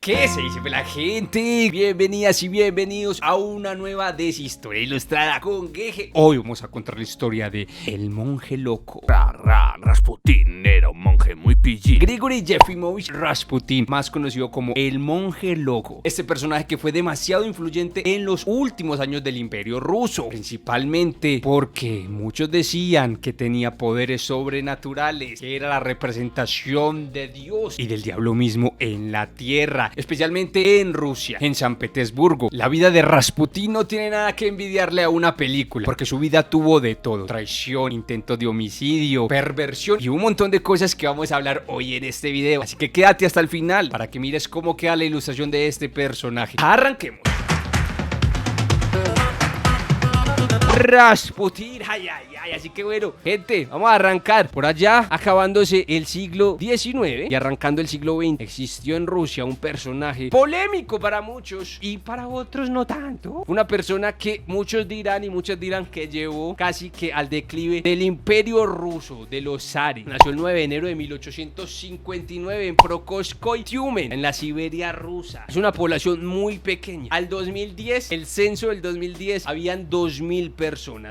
¿Qué se dice la gente? Bienvenidas y bienvenidos a una nueva Deshistoria Ilustrada con Geje. Hoy vamos a contar la historia de El Monje Loco. Rasputin era un monje muy PG. Grigori Yefimovich Rasputin, más conocido como El Monje Loco. Este personaje que fue demasiado influyente en los últimos años del Imperio Ruso, principalmente porque muchos decían que tenía poderes sobrenaturales, que era la representación de Dios y del diablo mismo en la tierra, especialmente en Rusia, en San Petersburgo. La vida de Rasputin no tiene nada que envidiarle a una película, porque su vida tuvo de todo: traición, intentos de homicidio, perversión y un montón de cosas que vamos a hablar hoy en este video. Así que quédate hasta el final para que mires cómo queda la ilustración de este personaje. ¡Arranquemos! Rasputin, ay, así que bueno, gente, vamos a arrancar. Por allá, acabándose el siglo XIX y arrancando el siglo XX, existió en Rusia un personaje polémico para muchos y para otros no tanto. Una persona que muchos dirán y muchos dirán que llevó casi que al declive del Imperio Ruso, de los zares. Nació el 9 de enero de 1859 en Prokoskoye, Tyumen, en la Siberia rusa. Es una población muy pequeña. Al 2010, el censo del 2010, habían 2000 personas.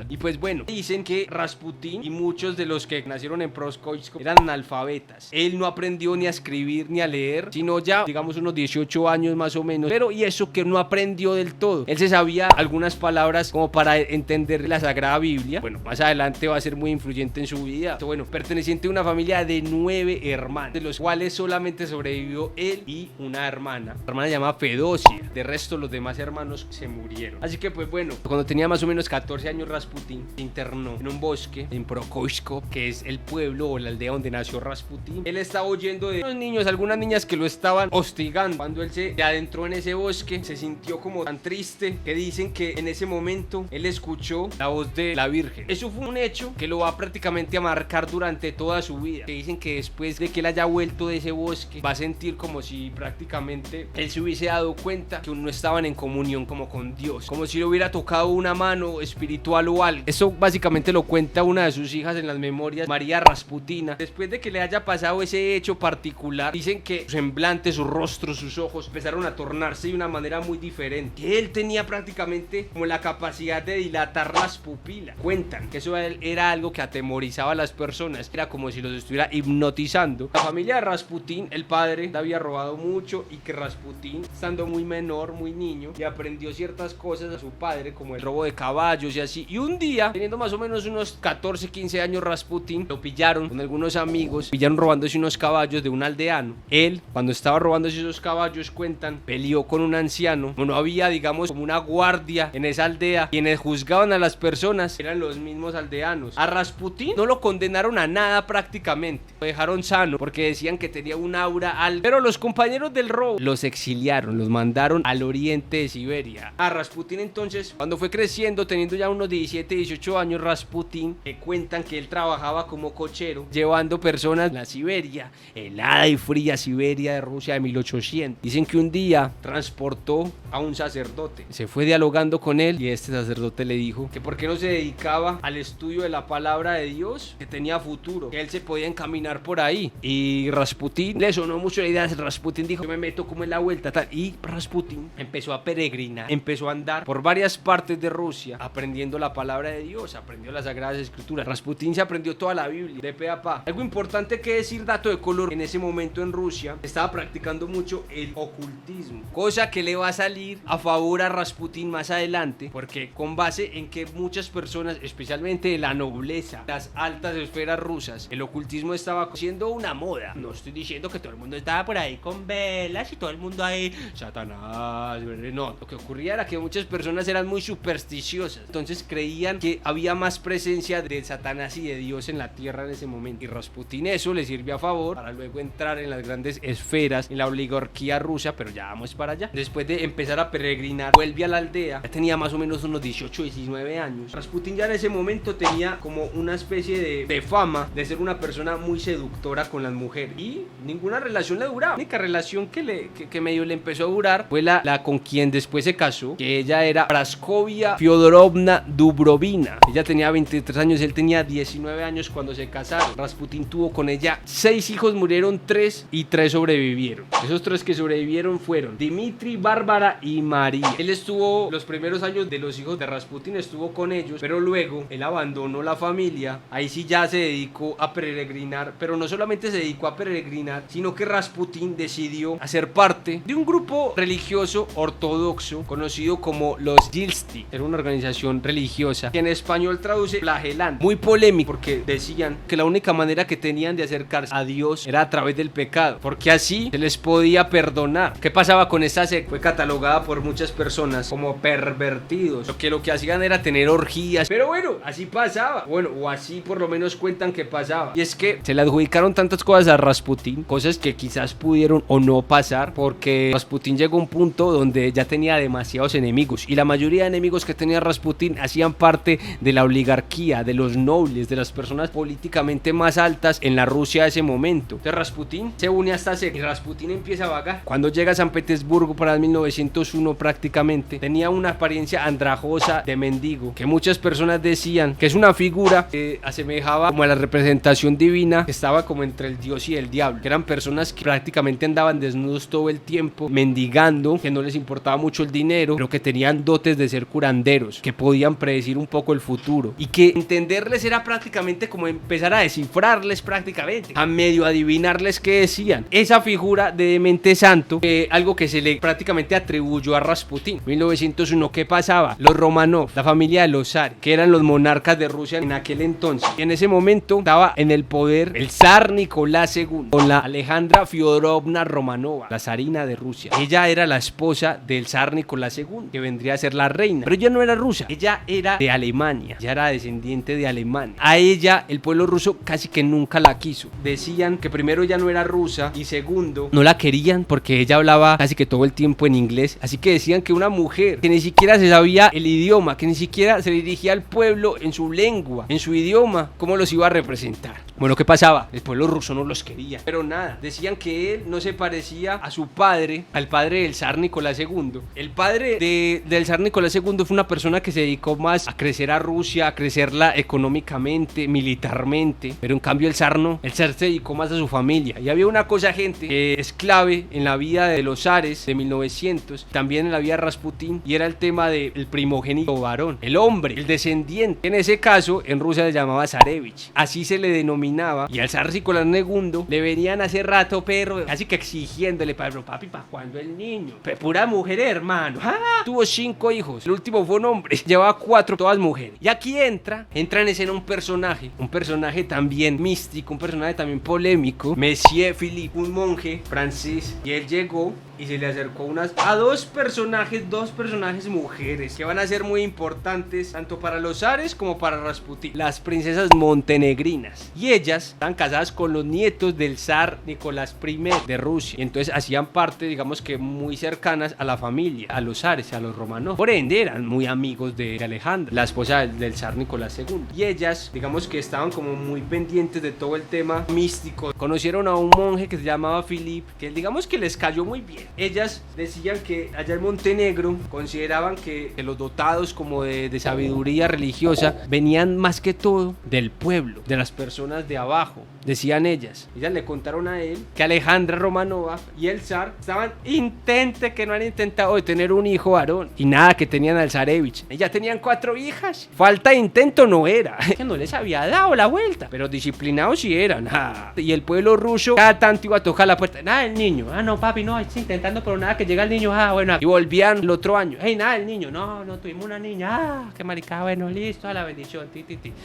Y pues bueno, dicen que Rasputin y muchos de los que nacieron en Prokoskoye eran analfabetas. Él no aprendió ni a escribir ni a leer, sino ya, digamos, unos 18 años más o menos. Pero y eso que no aprendió del todo. Él se sabía algunas palabras como para entender la Sagrada Biblia. Bueno, más adelante va a ser muy influyente en su vida. Bueno, perteneciente a una familia de 9 hermanos, de los cuales solamente sobrevivió él y una hermana. La hermana se llama Fedosia. De resto, los demás hermanos se murieron. Así que pues bueno, cuando tenía más o menos 14 años, Rasputin se internó en un bosque en Prokoysko, que es el pueblo o la aldea donde nació Rasputin. Él estaba huyendo de unos niños, algunas niñas que lo estaban hostigando. Cuando él se adentró en ese bosque, se sintió como tan triste que dicen que en ese momento él escuchó la voz de la Virgen. Eso fue un hecho que lo va prácticamente a marcar durante toda su vida. Que dicen que después de que él haya vuelto de ese bosque, va a sentir como si prácticamente él se hubiese dado cuenta que no estaban en comunión como con Dios, como si le hubiera tocado una mano espiritual o algo. Eso básicamente lo cuenta una de sus hijas en las memorias, María Rasputina. Después de que le haya pasado ese hecho particular, dicen que su semblante, su rostro, sus ojos empezaron a tornarse de una manera muy diferente. Que él tenía prácticamente como la capacidad de dilatar las pupilas. Cuentan que eso era algo que atemorizaba a las personas. Era como si los estuviera hipnotizando. La familia de Rasputin, el padre le había robado mucho y que Rasputin, estando muy menor, muy niño, le aprendió ciertas cosas a su padre, como el robo de caballos y así. Y un día, teniendo más o menos unos 14, 15 años, Rasputin lo pillaron con algunos amigos, pillaron robándose unos caballos de un aldeano. Él, cuando estaba robándose esos caballos, cuentan, peleó con un anciano. No había, digamos, como una guardia en esa aldea. Quienes juzgaban a las personas eran los mismos aldeanos. A Rasputin no lo condenaron a nada prácticamente. Lo dejaron sano porque decían que tenía un aura alta. Pero los compañeros del robo los exiliaron, los mandaron al oriente de Siberia. A Rasputin entonces, cuando fue creciendo, teniendo ya unos 17, 18 años, Rasputin, cuentan que él trabajaba como cochero, llevando personas a la Siberia, helada y fría Siberia de Rusia de 1800. Dicen que un día transportó a un sacerdote, se fue dialogando con él y este sacerdote le dijo que por qué no se dedicaba al estudio de la palabra de Dios, que tenía futuro, que él se podía encaminar por ahí. Y Rasputin le sonó mucho la idea. Rasputin dijo: yo me meto como en la vuelta tal. Y Rasputin empezó a peregrinar, empezó a andar por varias partes de Rusia aprendiendo la palabra de Dios, aprendió las Sagradas Escrituras. Rasputin se aprendió toda la Biblia de pe a pa. Algo importante que decir, dato de color: en ese momento en Rusia estaba practicando mucho el ocultismo, cosa que le va a salir a favor a Rasputin más adelante, porque con base en que muchas personas, especialmente de la nobleza, las altas esferas rusas, el ocultismo estaba siendo una moda. No estoy diciendo que todo el mundo estaba por ahí con velas y todo el mundo ahí, Satanás, no. Lo que ocurría era que muchas personas eran muy supersticiosas, entonces creían que había más presencia de Satanás y de Dios en la tierra en ese momento. Y Rasputin eso le sirvió a favor para luego entrar en las grandes esferas, en la oligarquía rusa, pero ya vamos para allá. Después de empezar a peregrinar, vuelve a la aldea. Ya tenía más o menos unos 18, 19 años. Rasputin ya en ese momento tenía como una especie de fama de ser una persona muy seductora con las mujeres. Y ninguna relación le duraba. La única relación que medio le empezó a durar fue la con quien después se casó, que ella era Praskovia Fyodorovna Dubrovina. Ella tenía 20 23 años, él tenía 19 años cuando se casaron. Rasputín tuvo con ella 6 hijos, murieron 3 y 3 sobrevivieron. Esos 3 que sobrevivieron fueron Dimitri, Bárbara y María. Él estuvo los primeros años de los hijos de Rasputín, estuvo con ellos, pero luego él abandonó la familia. Ahí sí ya se dedicó a peregrinar, pero no solamente se dedicó a peregrinar, sino que Rasputín decidió hacer parte de un grupo religioso ortodoxo conocido como los Gilsti. Era una organización religiosa que en español traduce flagelante. Muy polémico porque decían que la única manera que tenían de acercarse a Dios era a través del pecado, porque así se les podía perdonar. ¿Qué pasaba con esta secta? Fue catalogada por muchas personas como pervertidos, lo que hacían era tener orgías, pero bueno, así pasaba, bueno, o así por lo menos cuentan que pasaba. Y es que se le adjudicaron tantas cosas a Rasputín, cosas que quizás pudieron o no pasar, porque Rasputín llegó a un punto donde ya tenía demasiados enemigos, y la mayoría de enemigos que tenía Rasputín hacían parte de la oligarquía, de los nobles, de las personas políticamente más altas en la Rusia de ese momento. Entonces Rasputín se une a esta secta y Rasputín empieza a vagar. Cuando llega a San Petersburgo para 1901 prácticamente, tenía una apariencia andrajosa de mendigo, que muchas personas decían que es una figura que asemejaba como a la representación divina, que estaba como entre el Dios y el diablo, que eran personas que prácticamente andaban desnudos todo el tiempo, mendigando, que no les importaba mucho el dinero, pero que tenían dotes de ser curanderos, que podían predecir un poco el futuro, y que entenderles era prácticamente como empezar a descifrarles prácticamente, a medio adivinarles qué decían. Esa figura de demente santo, algo que se le prácticamente atribuyó a Rasputín. 1901, ¿qué pasaba? Los Romanov, la familia de los zares, que eran los monarcas de Rusia en aquel entonces, y en ese momento estaba en el poder el zar Nicolás II con la Alejandra Fiodorovna Romanova, la zarina de Rusia. Ella era la esposa del zar Nicolás II, que vendría a ser la reina, pero ella no era rusa, ella era de Alemania, ya era descendiente de Alemania. A ella el pueblo ruso casi que nunca la quiso. Decían que primero ella no era rusa y segundo no la querían porque ella hablaba casi que todo el tiempo en inglés, así que decían que una mujer que ni siquiera se sabía el idioma, que ni siquiera se dirigía al pueblo en su lengua, en su idioma, ¿cómo los iba a representar? Bueno, ¿qué pasaba? El pueblo ruso no los quería, pero nada, decían que él no se parecía a su padre, al padre del zar Nicolás II. El padre del zar Nicolás II fue una persona que se dedicó más a crecer a Rusia, a crecerla económicamente, militarmente, pero en cambio el zar no, el zar se dedicó más a su familia. Y había una cosa, gente, que es clave en la vida de los zares de 1900, también en la vida de Rasputín, y era el tema del primogénito varón, el hombre, el descendiente. En ese caso, en Rusia se llamaba zarevich, así se le denominaba, y al zar Nicolás II le venían hace rato, perro, casi que exigiéndole, pero papi, ¿para cuándo el niño? Pura mujer, hermano. Tuvo 5 hijos, el último fue un hombre, llevaba 4, todas mujeres. Y aquí entra en escena un personaje también místico, un personaje también polémico, Monsieur Philippe, un monje francés, y él llegó y se le acercó a dos personajes mujeres que van a ser muy importantes tanto para los zares como para Rasputín, las princesas montenegrinas, y ellas están casadas con los nietos del zar Nicolás I de Rusia, y entonces hacían parte, digamos que muy cercanas a la familia, a los zares, a los Romanov, por ende eran muy amigos de Alejandra, la esposa del zar Nicolás II, y ellas, digamos que estaban como muy pendientes de todo el tema místico. Conocieron a un monje que se llamaba Philippe, que digamos que les cayó muy bien. Ellas decían que allá en Montenegro consideraban que los dotados como de sabiduría religiosa venían más que todo del pueblo, de las personas de abajo, decían ellas. Ellas le contaron a él que Alejandra Romanova y el zar estaban que no han intentado de tener un hijo varón, y nada, que tenían al zarevich. Ellas tenían 4 hijas, falta de intento no era, que no les había dado la vuelta, pero disciplinados sí eran. Y el pueblo ruso cada tanto iba a tocar la puerta, nada el niño, no papi, no, estoy intentando pero nada que llega el niño, bueno, y volvían el otro año, nada el niño, no tuvimos una niña, qué maricada, bueno, listo, a la bendición,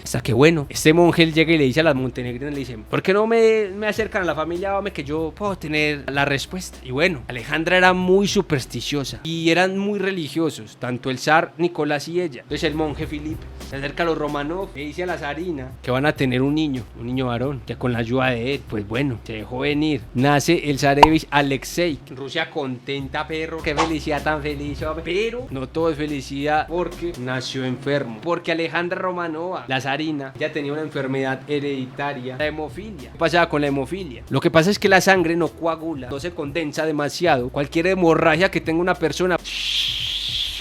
hasta que bueno, este monje llega y le dice a las montenegrinas, le dice, ¿por qué no me acercan a la familia, hombre, que yo puedo tener la respuesta? Y bueno, Alejandra era muy supersticiosa y eran muy religiosos, tanto el zar Nicolás y ella. Entonces el monje Philippe se acerca a los Romanov, le dice a la zarina que van a tener un niño varón, que con la ayuda de él, pues bueno, se dejó venir. Nace el zarevich Alexei. Rusia contenta, perro, qué felicidad tan feliz, hombre. Pero no todo es felicidad, porque nació enfermo, porque Alejandra Romanova, la zarina, ya tenía una enfermedad hereditaria, la hemofilia. ¿Qué pasaba con la hemofilia? Lo que pasa es que la sangre no coagula, no se condensa demasiado. Cualquier hemorragia que tenga una persona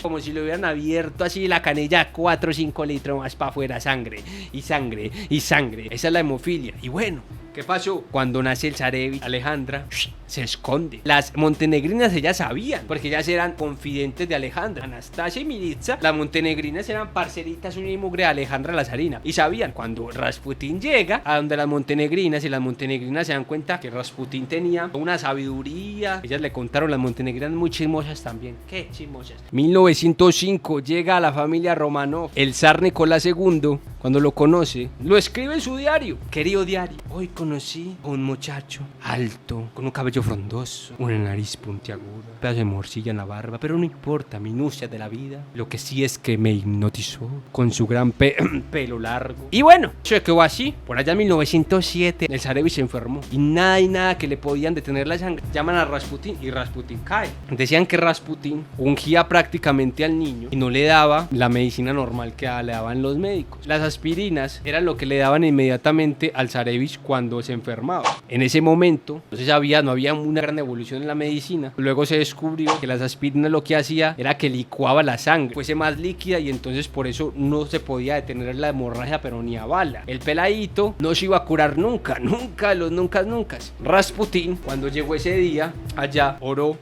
como si le hubieran abierto así la canilla 4 o 5 litros más para afuera, sangre, y sangre, y sangre. Esa es la hemofilia. Y bueno, ¿qué pasó? Cuando nace el zarevich, Alejandra se esconde. Las montenegrinas ellas sabían, porque ellas eran confidentes de Alejandra. Anastasia y Militza, las montenegrinas eran parceritas una y mugre de Alejandra la zarina. Y sabían, cuando Rasputín llega a donde las montenegrinas, y las montenegrinas se dan cuenta que Rasputín tenía una sabiduría. Ellas le contaron, las montenegrinas muy chismosas también. ¿Qué chismosas? 1905 llega a la familia Romanov. El zar Nicolás II, cuando lo conoce, lo escribe en su diario. Querido diario, hoy conocí a un muchacho alto, con un cabello frondoso, una nariz puntiaguda, un pedazo de morcilla en la barba, pero no importa, minucias de la vida. Lo que sí es que me hipnotizó con su gran pelo largo. Y bueno, se quedó así. Por allá en 1907, el zarevich se enfermó y nada que le podían detener la sangre. Llaman a Rasputín y Rasputín cae. Decían que Rasputín ungía prácticamente al niño y no le daba la medicina normal que le daban los médicos. Las aspirinas eran lo que le daban inmediatamente al zarevich cuando se enfermaba. En ese momento no había una gran evolución en la medicina. Luego se descubrió que las aspirinas lo que hacía era que licuaba la sangre, fuese más líquida, y entonces por eso no se podía detener la hemorragia, pero ni a bala. El peladito no se iba a curar nunca, los nunca. Rasputín, cuando llegó ese día allá, oró,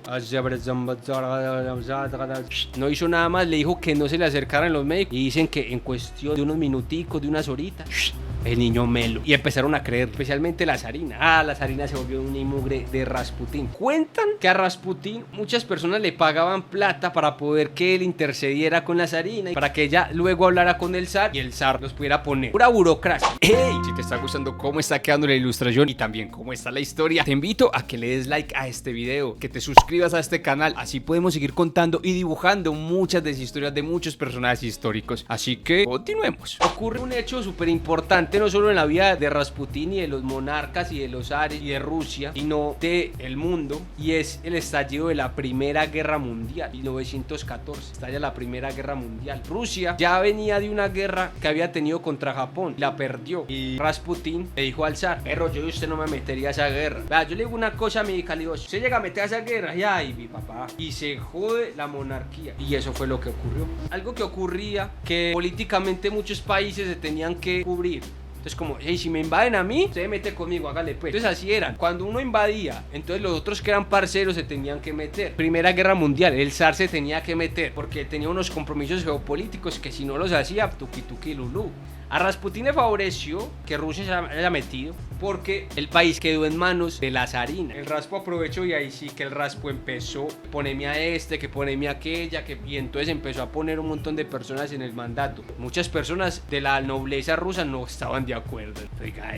no hizo nada más, le dijo que no se le acercaran los médicos, y dicen que en cuestión de unos minuticos, de unas horitas, el niño melo. Y empezaron a creer, especialmente la zarina. La zarina se volvió una mugre de Rasputín. Cuentan que a Rasputín muchas personas le pagaban plata para poder que él intercediera con la zarina, y para que ella luego hablara con el zar y el zar los pudiera poner. Pura burocracia. ¡Hey! Si te está gustando cómo está quedando la ilustración y también cómo está la historia, te invito a que le des like a este video, que te suscribas a este canal. Así podemos seguir contando y dibujando muchas de las historias de muchos personajes históricos. Así que continuemos. Ocurre un hecho súper importante, no solo en la vida de Rasputín y de los monarcas y de los zares y de Rusia, sino de el mundo, y es el estallido de la Primera Guerra Mundial. 1914 estalla la Primera Guerra Mundial. Rusia ya venía de una guerra que había tenido contra Japón, la perdió, y Rasputín le dijo al zar: perro, yo y usted no me metería a esa guerra. Vea, yo le digo una cosa a mi calidoso, usted llega a meter a esa guerra, y ay, mi papá, y se jode la monarquía. Y eso fue lo que ocurrió. Algo que ocurría, que políticamente muchos países se tenían que cubrir. Entonces, como, hey, si me invaden a mí, usted mete conmigo, hágale pues. Entonces así eran. Cuando uno invadía, entonces los otros que eran parceros se tenían que meter. Primera Guerra Mundial, el zar se tenía que meter porque tenía unos compromisos geopolíticos que si no los hacía, tuki tuki lulú. A Rasputín le favoreció que Rusia se haya metido porque el país quedó en manos de la zarina. El Raspo aprovechó, y ahí sí que el Raspo empezó: poneme a este, que poneme a aquella, y entonces empezó a poner un montón de personas en el mandato. Muchas personas de la nobleza rusa no estaban de acuerdo. Oiga,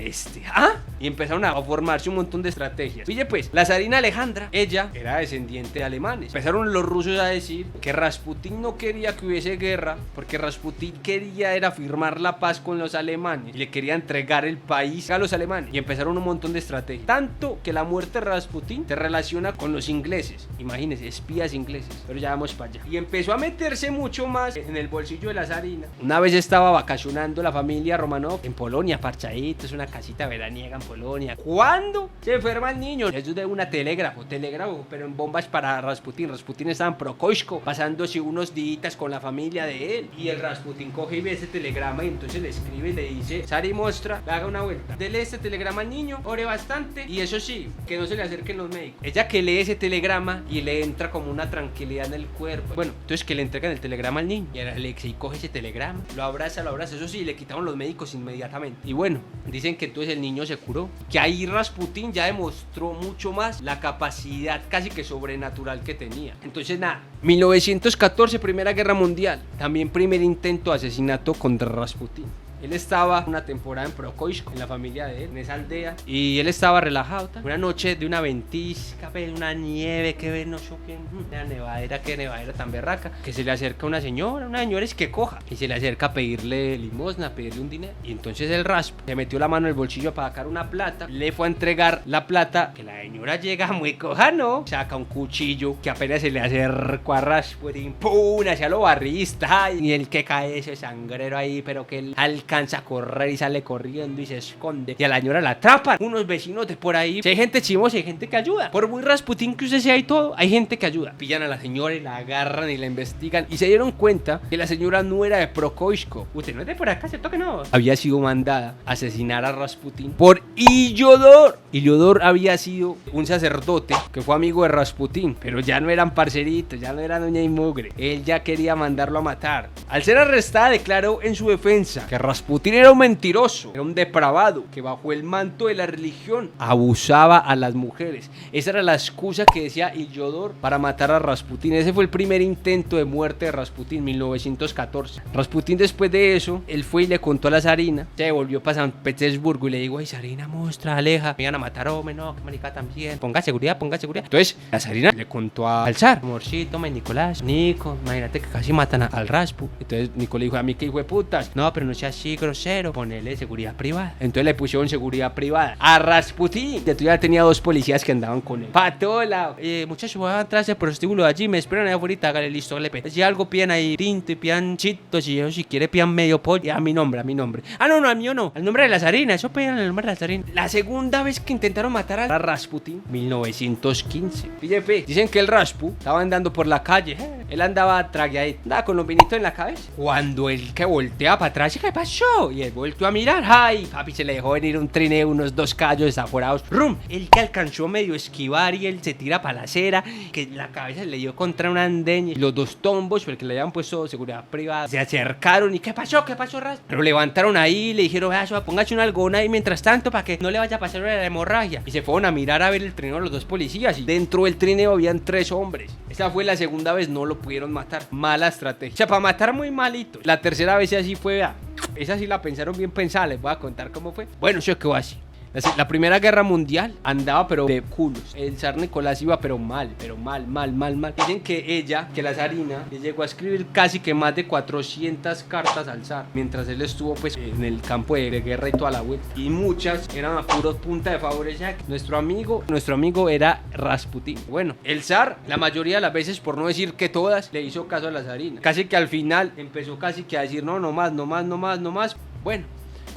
y empezaron a formarse un montón de estrategias. Fíjate pues, la zarina Alejandra, ella era descendiente de alemanes. Empezaron los rusos a decir que Rasputín no quería que hubiese guerra, porque Rasputín quería era firmar la paz con los alemanes y le quería entregar el país a los alemanes. Y empezaron un montón de estrategias, tanto que la muerte de Rasputín se relaciona con los ingleses. Imagínense, espías ingleses. Pero ya vamos para allá. Y empezó a meterse mucho más en el bolsillo de la zarina. Una vez estaba vacacionando la familia Romanov en Polonia, parchaditos, una casita veraniega en Polonia, cuando se enferma el niño. Eso de una telégrafo, pero en bombas para Rasputín. Rasputín estaba en Prokoysko, pasándose unos días con la familia de él, y el Rasputín coge y ve ese telegrama, y entonces le escribe y le dice: Sari Mostra, haga una vuelta, dele este telegrama al niño, ore bastante, y eso sí, que no se le acerquen los médicos. Ella que lee ese telegrama y le entra como una tranquilidad en el cuerpo. Bueno, entonces que le entregan el telegrama al niño, y ahora Alexei coge ese telegrama, lo abraza, eso sí, le quitaron los médicos inmediatamente. Y bueno, dicen que entonces el niño se curó, que ahí Rasputín ya demostró mucho más la capacidad casi que sobrenatural que tenía. Entonces nada, 1914, Primera Guerra Mundial, también primer intento de asesinato contra Rasputín. Él estaba una temporada en Prokoysko, en la familia de él, en esa aldea, y él estaba relajado, tal. Una noche de una ventisca, una nieve, que ver, no sé qué, una nevadera, qué nevadera tan berraca, que se le acerca una señora es que coja, y se le acerca a pedirle limosna, a pedirle un dinero. Y entonces el Raspo se metió la mano en el bolsillo para sacar una plata, le fue a entregar la plata, que la señora llega muy coja, ¿no? Saca un cuchillo, que apenas se le acercó a Rasputín, ¡pum! Hacia lo barrista, y el que cae ese sangrero ahí, pero que el alcanza a correr y sale corriendo y se esconde. Y a la señora la atrapan unos vecinos de por ahí. Si hay gente chimosa, hay gente que ayuda. Por muy Rasputín que usted sea y todo, hay gente que ayuda. Pillan a la señora y la agarran y la investigan. Y se dieron cuenta que la señora no era de Prokoishko. Usted no es de por acá, ¿cierto que no? Había sido mandada a asesinar a Rasputín por Illodor. Illodor había sido un sacerdote que fue amigo de Rasputín, pero ya no eran parceritos, ya no eran uña y mugre. Él ya quería mandarlo a matar. Al ser arrestada, declaró en su defensa que Rasputín era un mentiroso, era un depravado, que bajo el manto de la religión abusaba a las mujeres. Esa era la excusa que decía Illodor para matar a Rasputín. Ese fue el primer intento de muerte de Rasputín, 1914. Rasputín, después de eso, él fue y le contó a la zarina, se volvió para San Petersburgo y le dijo: ay, zarina, mostra, aleja, me iban a matar, hombre, no, que marica también, ponga seguridad, ponga seguridad. Entonces la zarina le contó al zar: amorcito, Nicolás, Nico, imagínate que casi matan al Raspu. Entonces Nico le dijo: a mí que hijo de putas, no, pero no sea así grosero, ponele seguridad privada. Entonces le pusieron seguridad privada a Rasputín. Ya tenía 2 policías que andaban con él. Pa' todo lado. Muchachos, voy a entrar a ese prostíbulo allí, me esperan allá afuera, hágale, listo, hágale. Si algo pidan ahí tinto y pidan chitos, y eso, si quiere pidan medio pollo, y a mi nombre. Ah, no, al mío no, al nombre de la zarina, eso pidan el nombre de la zarina. La segunda vez que intentaron matar a Rasputín, 1915. Fíjate, dicen que el Raspu estaba andando por la calle, él andaba tragueadito, andaba con los vinitos en la cabeza. Cuando él que voltea para atrás, ¿qué pasó? Y él volvió a mirar, ay, papi, se le dejó venir un trineo, unos 2 callos desaforados. ¡Rum! Él que alcanzó medio esquivar y él se tira para la acera, que la cabeza le dio contra un andén y los 2 tombos, porque le habían puesto seguridad privada, se acercaron y ¿qué pasó, Ras? Lo levantaron ahí y le dijeron: póngase un algodón ahí mientras tanto para que no le vaya a pasar la hemorragia. Y se fueron a mirar a ver el trineo de los 2 policías y dentro del trineo habían 3 hombres. Esa fue la segunda vez, no lo pudieron matar. Mala estrategia. O sea, para matar muy malito. La tercera vez así fue, vea. Esa sí la pensaron bien pensada, les voy a contar cómo fue. Bueno, eso quedó así. La Primera Guerra Mundial andaba pero de culos. El zar Nicolás iba pero mal. Dicen que la zarina, le llegó a escribir casi que más de 400 cartas al zar, mientras él estuvo pues en el campo de guerra y toda la vuelta. Y muchas eran a puro punta de favores. Ya que nuestro amigo era Rasputín. Bueno, el zar, la mayoría de las veces, por no decir que todas, le hizo caso a la zarina. Casi que al final empezó casi que a decir: no más. Bueno,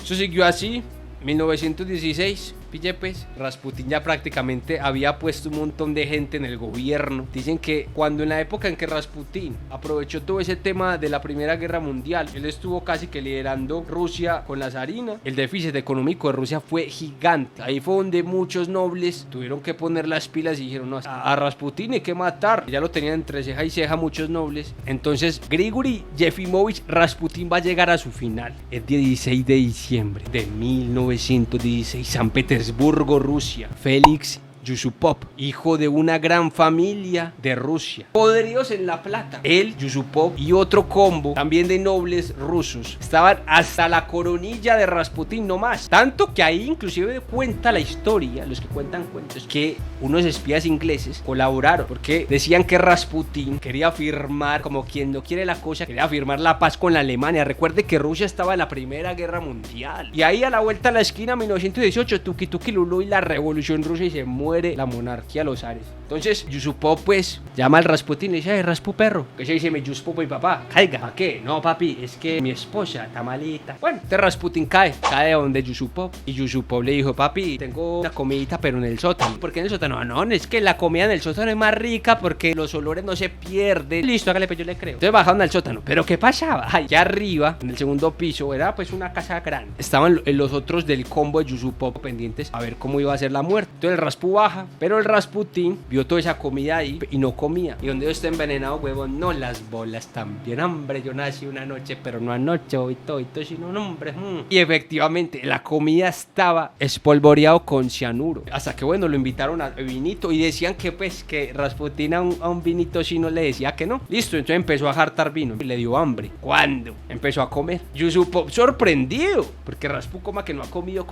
eso siguió así. 1916, pille pues, Rasputín ya prácticamente había puesto un montón de gente en el gobierno. Dicen que cuando en la época en que Rasputín aprovechó todo ese tema de la Primera Guerra Mundial, él estuvo casi que liderando Rusia con la zarina, el déficit económico de Rusia fue gigante. Ahí fue donde muchos nobles tuvieron que poner las pilas y dijeron: no, a Rasputín hay que matar. Ya lo tenían entre ceja y ceja muchos nobles. Entonces Grigori Yefimovich Rasputín va a llegar a su final el 16 de diciembre de 1916, San Petersburgo, Rusia. Félix Yusupov, hijo de una gran familia de Rusia, podridos en la plata. Él, Yusupov y otro combo también de nobles rusos estaban hasta la coronilla de Rasputín nomás. Tanto que ahí inclusive cuenta la historia, los que cuentan cuentos, que unos espías ingleses colaboraron porque decían que Rasputín quería firmar, como quien no quiere la cosa, quería firmar la paz con la Alemania. Recuerde que Rusia estaba en la Primera Guerra Mundial. Y ahí a la vuelta a la esquina, 1918, tuki tuki lulu y la revolución rusa y se muere la monarquía a los zares. Entonces Yusupov pues llama al Rasputín y dice: ay, Raspu perro, que se dice mi Yusupov y papá, caiga. ¿Para qué? No, papi, es que mi esposa está malita. Bueno, este Rasputín cae donde Yusupov, y Yusupov le dijo: papi, tengo una comidita pero en el sótano. ¿Por qué en el sótano? No, es que la comida en el sótano es más rica porque los olores no se pierden. Listo, hágale, pues yo le creo. Entonces bajaron al sótano. ¿Pero qué pasaba? Allá arriba, en el segundo piso, era pues una casa grande. Estaban los otros del combo de Yusupov pendientes a ver cómo iba a ser la muerte. Entonces el Raspu baja, pero el Rasputín vio toda esa comida ahí y no comía. Y donde yo está envenenado, huevón, no las bolas también. Hombre, yo nací una noche, pero no anoche, hoy todo, sino un hombre. Y efectivamente, la comida estaba espolvoreado con cianuro. Hasta que, bueno, lo invitaron a vinito y decían que, pues, que Rasputín a un vinito chino le decía que no. Listo, entonces empezó a jartar vino y le dio hambre. ¿Cuándo? Empezó a comer. Yusupov sorprendido, porque Raspu coma que no ha comido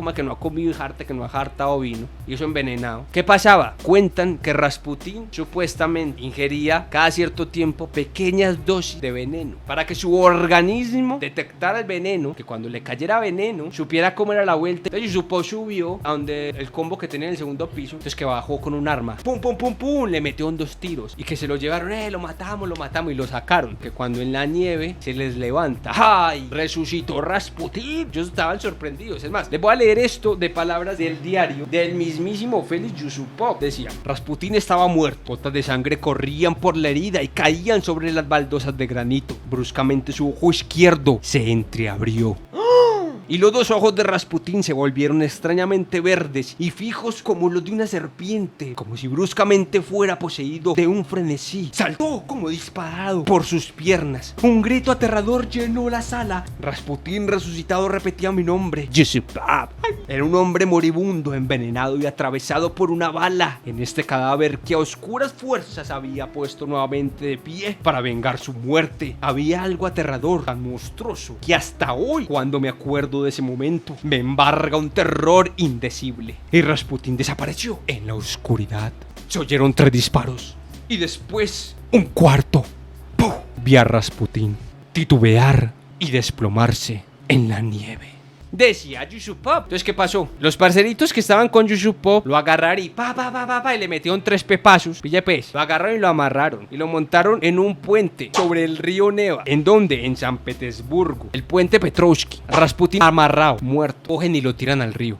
y jarte que no ha jartado vino. Y eso envenenado. ¿Qué ¿Qué pasaba? Cuentan que Rasputín supuestamente ingería cada cierto tiempo pequeñas dosis de veneno para que su organismo detectara el veneno, que cuando le cayera veneno supiera cómo era la vuelta. Entonces Yusupov subió a donde el combo que tenía en el segundo piso, entonces que bajó con un arma, pum pum pum pum, le metió 2 tiros y que se lo llevaron, lo matamos y lo sacaron. Que cuando en la nieve se les levanta, ¡ay! Resucitó Rasputín. Ellos estaban sorprendidos. Es más, les voy a leer esto de palabras del diario del mismísimo Félix Yusupov. Decía: Rasputín estaba muerto, gotas de sangre corrían por la herida y caían sobre las baldosas de granito. Bruscamente su ojo izquierdo se entreabrió y los 2 ojos de Rasputín se volvieron extrañamente verdes y fijos como los de una serpiente, como si bruscamente fuera poseído de un frenesí. Saltó como disparado por sus piernas. Un grito aterrador llenó la sala. Rasputín resucitado repetía mi nombre: Yusupov. Era un hombre moribundo, envenenado y atravesado por una bala en este cadáver que a oscuras fuerzas había puesto nuevamente de pie para vengar su muerte. Había algo aterrador, tan monstruoso, que hasta hoy, cuando me acuerdo de ese momento, me embarga un terror indecible. Y Rasputín desapareció en la oscuridad. Se oyeron 3 disparos y después un cuarto. ¡Pum! Vi a Rasputín titubear y desplomarse en la nieve. Decía Yusupov. Entonces, ¿qué pasó? Los parceritos que estaban con Yusupov lo agarraron y y le metieron 3 pepazos. Pille pues. Lo agarraron y lo amarraron y lo montaron en un puente sobre el río Neva. ¿En dónde? En San Petersburgo. El puente Petrovsky. Rasputín amarrado, muerto. Cogen y lo tiran al río.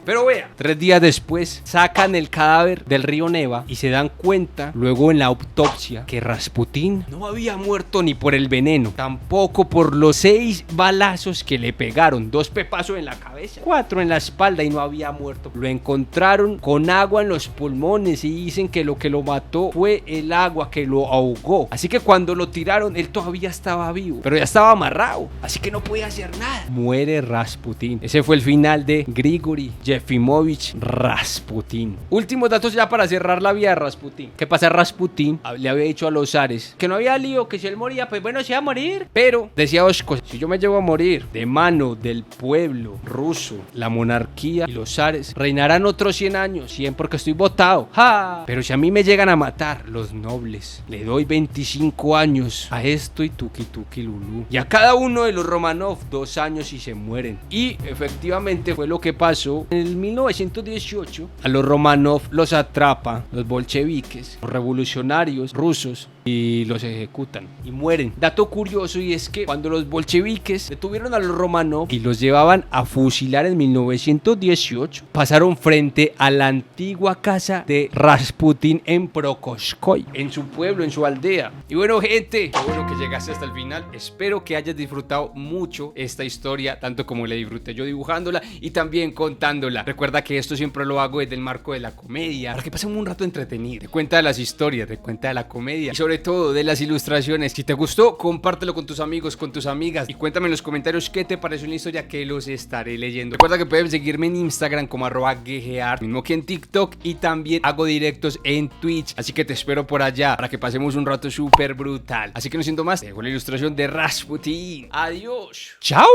Pero vea, 3 días después sacan el cadáver del río Neva y se dan cuenta, luego en la autopsia, que Rasputín no había muerto ni por el veneno, tampoco por los 6 balazos que le pegaron, 2 pepazos en la cabeza, 4 en la espalda, y no había muerto. Lo encontraron con agua en los pulmones y dicen que lo mató fue el agua que lo ahogó. Así que cuando lo tiraron, él todavía estaba vivo, pero ya estaba amarrado, así que no podía hacer nada. Muere Rasputín. Ese fue el final de Grigori Yefimovich Rasputín. Últimos datos ya para cerrar la vida de Rasputín. ¿Qué pasa? Rasputín le había dicho a los zares que no había lío, que si él moría, pues bueno, se iba a morir. Pero decía 2 cosas: si yo me llevo a morir de mano del pueblo ruso, la monarquía y los zares reinarán otros 100 años, 100 porque estoy votado. ¡Ja! Pero si a mí me llegan a matar los nobles, le doy 25 años a esto y tuki tuki lulú. Y a cada uno de los Romanov 2 años y se mueren. Y efectivamente fue lo que pasó. En el 1918 a los Romanov los atrapan los bolcheviques, los revolucionarios rusos, y los ejecutan y mueren. Dato curioso, y es que cuando los bolcheviques detuvieron a los Romanov y los llevaban a fusilar en 1918, pasaron frente a la antigua casa de Rasputín en Prokoskoy, en su pueblo, en su aldea. Y bueno, gente, qué bueno que llegaste hasta el final. Espero que hayas disfrutado mucho esta historia, tanto como la disfruté yo dibujándola y también contándola. Recuerda que esto siempre lo hago desde el marco de la comedia, para que pasemos un rato entretenido. Te cuenta de las historias, te cuenta de la comedia y sobre todo de las ilustraciones. Si te gustó, compártelo con tus amigos, con tus amigas, y cuéntame en los comentarios qué te pareció una historia, que los estaré leyendo. Recuerda que puedes seguirme en Instagram como @ggeart, mismo que en TikTok, y también hago directos en Twitch, así que te espero por allá para que pasemos un rato súper brutal. Así que no siento más, te dejo la ilustración de Rasputín. Adiós. Chao.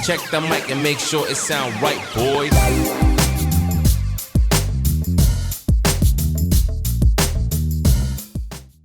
Check the mic and make sure it sound right, boys.